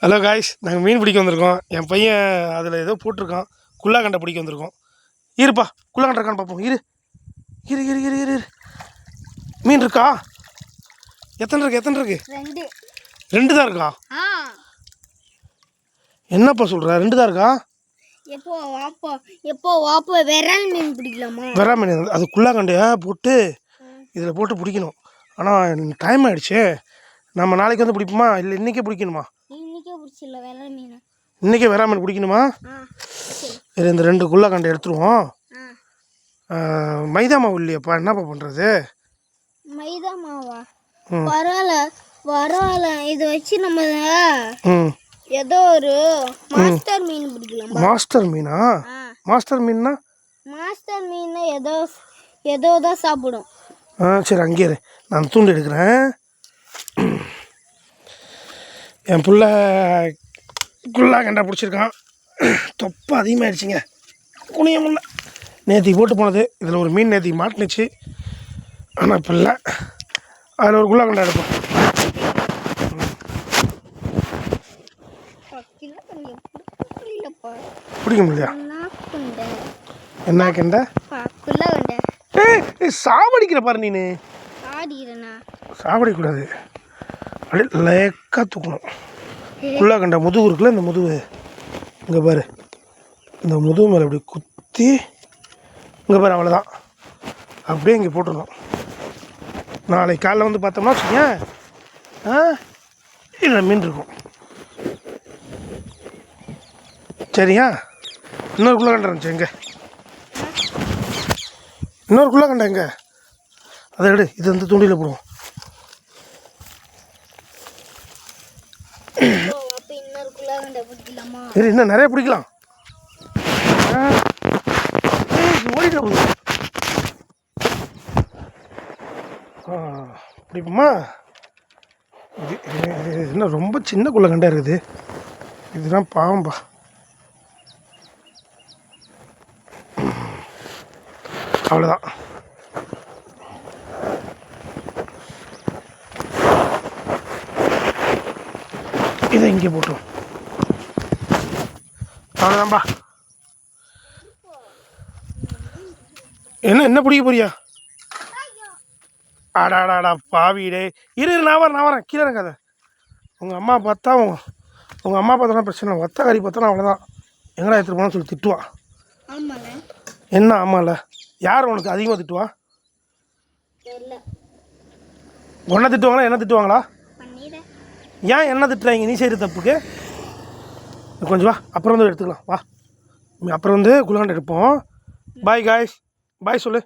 Hello guys, நாங்கள் மீன் பிடிக்க வந்திருக்கோம். என் பையன் அதில் ஏதோ போட்டிருக்கான். குள்ளாகண்டை பிடிக்க வந்திருக்கோம். இருப்பா, குள்ளாகண்டை இருக்கான்னு பார்ப்போம். இரு இரு இரு இரு இரு மீன் இருக்கா? எத்தனை இருக்கு? ரெண்டு தான் இருக்கா? என்னப்பா சொல்கிற? ரெண்டு தான் இருக்கா? எப்போ வாப்பா விரால் மீன் பிடிக்கலாமா? விரால் மீன் அது குள்ளாகண்டையா போட்டு இதில் போட்டு பிடிக்கணும். ஆனால் டைம் ஆகிடுச்சு. நம்ம நாளைக்கு வந்து பிடிப்போமா, இல்லை இன்றைக்கே பிடிக்கணுமா? இன்றைக்கே விரால் மீன் பிடிக்கணுமா? சரி, இந்த ரெண்டு குள்ளாகண்டை எடுத்துருவோம். மைதா மாவு இல்லையாப்பா, என்னப்பா பண்ணுறது? மைதா மாவா? பரவாயில்ல இது வச்சு நம்ம ஏதோ ஒரு மாஸ்டர் மீன் பிடிக்கலாம். மாஸ்டர் மீனா? மாஸ்டர் மீன்னா ஏதோ தான் சாப்பிடும். சரி, அங்கே நான் தூண்டு எடுக்கிறேன். என் புள்ள குள்ளாகண்டை பிடிச்சிருக்கான். தொப்பை அதிகமாகிடுச்சிங்க, குனிய முடியல. நேற்றுக்கு போட்டு போனது. இதில் ஒரு மீன் நேற்றுக்கு மாட்டினுச்சு, ஆனால் இப்போ இல்லை. அதில் ஒரு குள்ளாகண்டை எடுப்போம். பிடிக்க முடியல. என்ன கண்டை? சாவடிக்கிற பாரு நீனு. சாவடிக்கூடாது, அப்படியே லேக்காக தூக்கணும். குள்ளாகண்டை முதுகு இருக்குல்ல, இந்த முதுகு இங்கே பாரு, இந்த முதுகு மேலே அப்படி குத்தி இங்கே பாரு, அவ்வளோதான். அப்படியே இங்கே போட்டுடணும். நாளைக்கு காலைல வந்து பார்த்தோம்னா வச்சுக்கேன், இதில் மீன் இருக்கும். சரியா? இன்னொரு குள்ளாகண்டை இருந்துச்சு எங்கே? இன்னொரு குள்ளாகண்டை எங்கே? அதை எடு, இது வந்து தூண்டியில் போடுவோம். சரி, இன்னும் நிறைய பிடிக்கலாம். பிடிக்குமா? இது இன்னும் ரொம்ப சின்ன குள்ளாகண்டா இருக்குது. இதுதான் பாவம்பா. அவ்வளோதான். இதை இங்கே போட்டோம். அவ்வளோதான்பா. என்ன பிடிக்க போறியா? ஆடாடாடா பாவிடே. இரு, நான் வரேன். கீழே இருக்காத. உங்கள் அம்மா பார்த்தா உங்கள் அம்மா பார்த்தா பிரச்சனை. ஒத்த கறி பார்த்தா அவ்வளோதான். எங்கடா எடுத்துகிட்டு போனான்னு சொல்லி திட்டுவான். என்ன ஆமாம்ல? யார் உனக்கு அதிகமாக திட்டுவா? ஒன்றை திட்டுவாங்களா, என்ன திட்டுவாங்களா? ஏன் என்ன திட்டுறாங்க? நீ செய்கிற தப்புக்கு கொஞ்சம் வா, அப்புறம் வந்து எடுத்துக்கலாம். வா, அப்புறம் வந்து குள்ளாகண்டை எடுப்போம். பாய் காய்ஸ், பாய் சொல்லு.